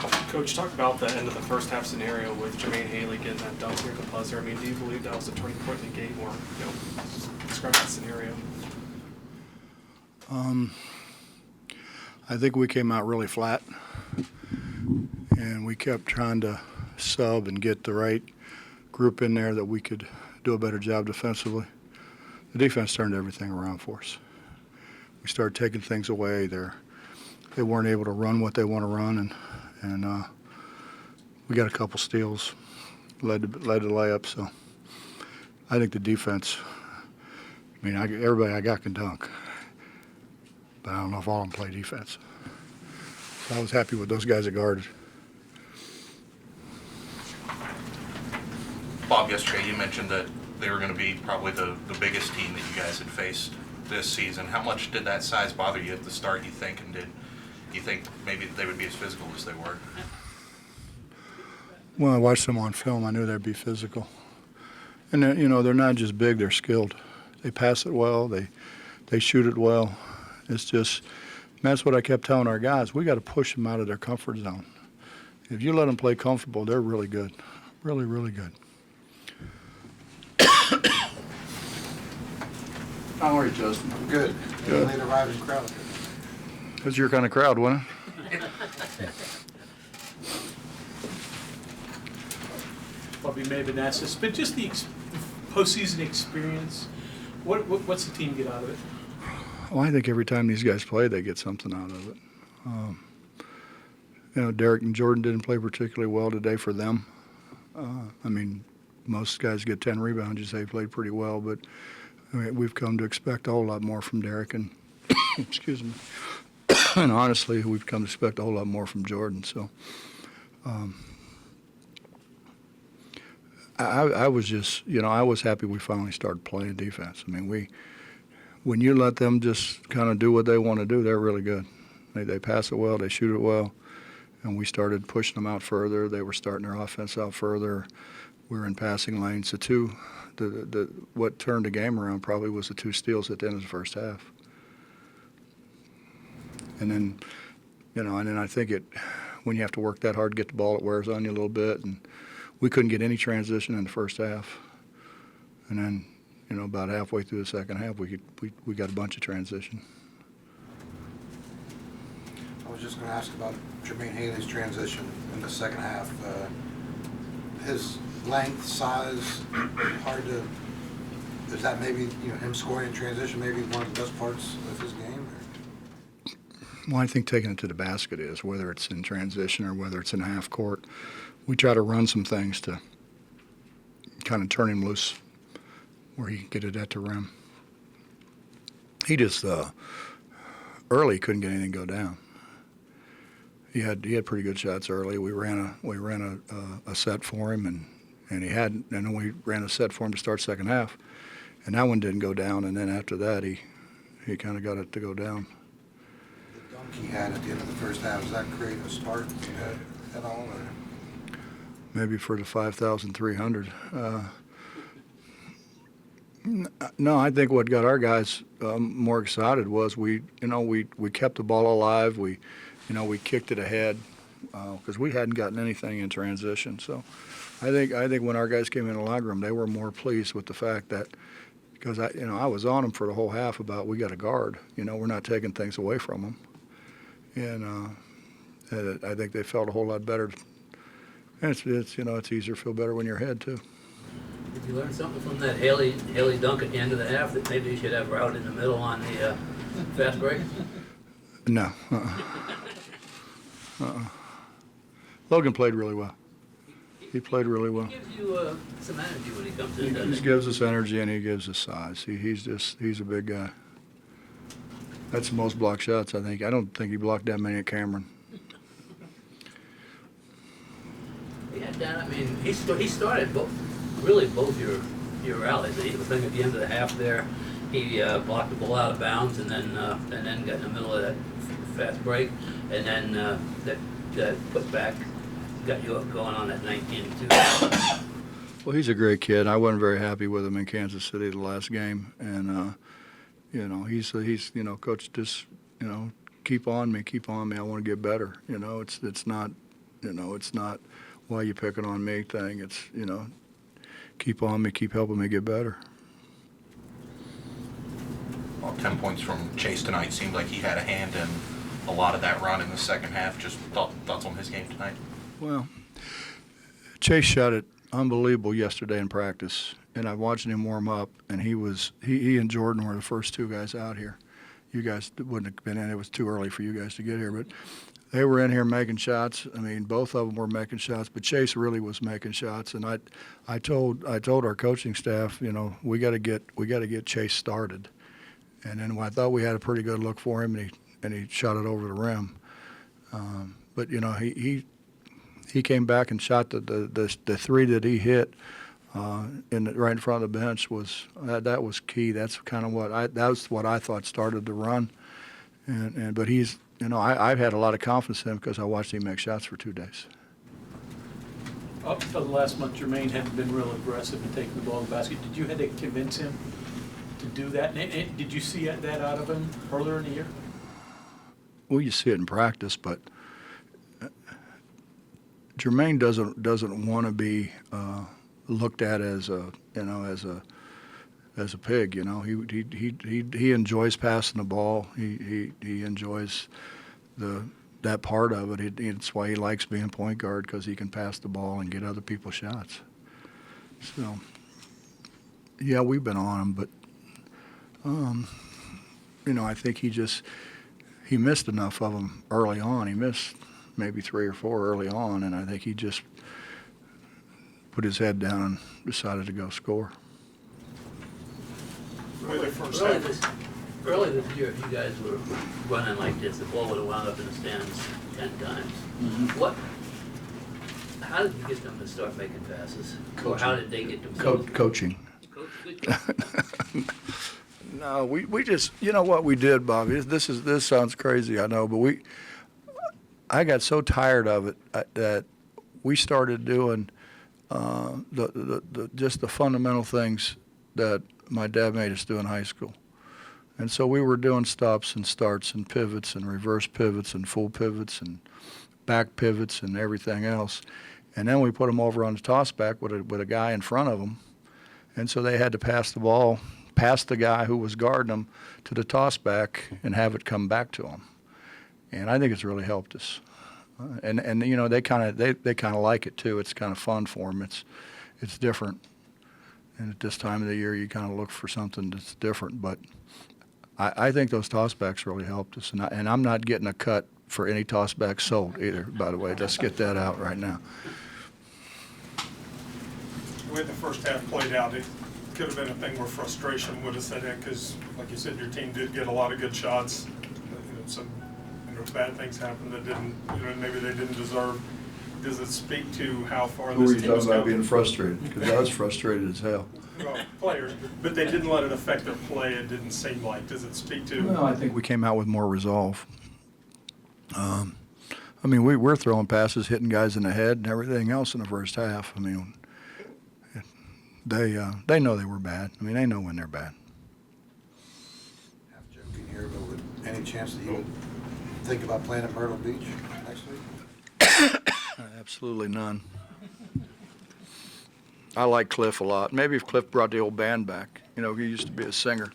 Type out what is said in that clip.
Coach, talk about the end of the first half scenario with Jermaine Haley getting that dunk here at the buzzer. I mean, do you believe that was a turning point in the game, or describe that scenario? I think we came out really flat, and we kept trying to sub and get the right group in there that we could do a better job defensively. The defense turned everything around for us. We started taking things away. They weren't able to run what they want to run, and we got a couple steals, led to layup. So I think the defense. I mean, everybody I got can dunk, but I don't know if all of them play defense. So I was happy with those guys that guarded. Bob, yesterday you mentioned that they were going to be probably the biggest team that you guys had faced this season. How much did that size bother you at the start, you think, and did you think maybe they would be as physical as they were? Well, I watched them on film. I knew they'd be physical. And, they're not just big, they're skilled. They pass it well. They shoot it well. It's just, that's what I kept telling our guys. We got to push them out of their comfort zone. If you let them play comfortable, they're really good. Really, really good. How are you, Justin? Good. Good. Late arriving crowd. That's your kind of crowd, wasn't it? Probably may have been asked this, but just the postseason experience, what's the team get out of it? Well, I think every time these guys play, they get something out of it. Derek and Jordan didn't play particularly well today for them. Most guys get 10 rebounds. You say they played pretty well, but we've come to expect a whole lot more from Derek and, excuse me, and honestly, we've come to expect a whole lot more from Jordan. So I was just, I was happy we finally started playing defense. I mean, when you let them just kind of do what they want to do, they're really good. They pass it well, they shoot it well, and we started pushing them out further. They were starting their offense out further. We were in passing lanes. What turned the game around probably was the 2 steals at the end of the first half. And then, I think when you have to work that hard to get the ball, it wears on you a little bit. And we couldn't get any transition in the first half. And then, about halfway through the second half, we got a bunch of transition. I was just going to ask about Jermaine Haley's transition in the second half. His length, size, hard to. Is that maybe him scoring in transition? Maybe one of the best parts of his game. Well, I think taking it to the basket is, whether it's in transition or whether it's in half court. We try to run some things to kind of turn him loose where he can get it at the rim. He just early couldn't get anything to go down. He had pretty good shots early. We ran a set for him, and then we ran a set for him to start second half, and that one didn't go down. And then after that, he kind of got it to go down. The dunk he had at the end of the first half, does that create a spark at all? Or? Maybe for the 5,300. No, I think what got our guys more excited was we kept the ball alive. We kicked it ahead because we hadn't gotten anything in transition. So I think when our guys came in the locker room, they were more pleased with the fact that, because I was on them for the whole half about we got a guard. We're not taking things away from them, and I think they felt a whole lot better. And it's easier to feel better when you're ahead too. Did you learn something from that Haley dunk at the end of the half that maybe you should have route in the middle on the fast break? No. Logan played really well. He played really well. He gives you some energy when he comes in, doesn't He he? gives us energy and he gives us size. He's a big guy. That's the most blocked shots, I think. I don't think he blocked that many at Cameron. Yeah, Dan, he started both your rallies. The thing at the end of the half there, he blocked the ball out of bounds and then got in the middle of that fast break, and then that putback got you up going on that 19-2. Well, he's a great kid. I wasn't very happy with him in Kansas City the last game, and he's coach, just keep on me. I want to get better. It's not You know, it's not, why you picking on me thing. It's, you know, keep on me, keep helping me get better. Well, 10 points from Chase tonight. Seemed like he had a hand in a lot of that run in the second half. Just thoughts on his game tonight? Well, Chase shot it unbelievable yesterday in practice, and I watched him warm up, and he and Jordan were the first two guys out here. You guys wouldn't have been in. It was too early for you guys to get here, but they were in here making shots. I mean, both of them were making shots, but Chase really was making shots. And I told our coaching staff, you know, we got to get Chase started. And then I thought we had a pretty good look for him, and he shot it over the rim. But you know, he came back and shot the three that he hit right in front of the bench was that was key. That's kind of what I thought started the run. But he's, you know, I've had a lot of confidence in him because I watched him make shots for 2 days. Up until the last month, Jermaine hadn't been real aggressive in taking the ball to the basket. Did you have to convince him to do that? And did you see that out of him earlier in the year? Well, you see it in practice, but Jermaine doesn't want to be looked at as a pig. You know, he enjoys passing the ball. He enjoys that part of it. It's why he likes being point guard, because he can pass the ball and get other people shots. So, yeah, we've been on him, but you know, I think he missed enough of them early on. He missed maybe 3 or 4 early on, and I think he just put his head down and decided to go score. Early first Early half. early this year, if you guys were running like this, the ball would have wound up in the stands 10 times. How did you get them to start making passes? Or how did they get themselves? Coaching. Good coach. No, we just, you know what we did, Bobby? This sounds crazy, I know, but I got so tired of it that we started doing just the fundamental things that my dad made us do in high school. And so we were doing stops and starts and pivots and reverse pivots and full pivots and back pivots and everything else. And then we put them over on the toss back with a guy in front of them. And so they had to pass the ball past the guy who was guarding them to the toss back and have it come back to them. And I think it's really helped us. And you know, they kind of like it too. It's kind of fun for them. It's different. And at this time of the year, you kind of look for something that's different. But I think those tossbacks really helped us. And I'm not getting a cut for any tossback sold either, by the way. Let's get that out right now. The way the first half played out, it could have been a thing where frustration would have set in, because, like you said, your team did get a lot of good shots. You know, some bad things happened that didn't, maybe they didn't deserve. Does it speak to how far Who are this you team talking is about going? being frustrated? Because I was frustrated as hell. Well, players, but they didn't let it affect their play. It didn't seem like. Does it speak to? Well, I think we came out with more resolve. I mean, we're throwing passes, hitting guys in the head and everything else in the first half. I mean, they know they were bad. I mean, they know when they're bad. Half joking here, but would any chance that you would think about playing at Myrtle Beach next week? Absolutely none. I like Cliff a lot. Maybe if Cliff brought the old band back. You know, he used to be a singer.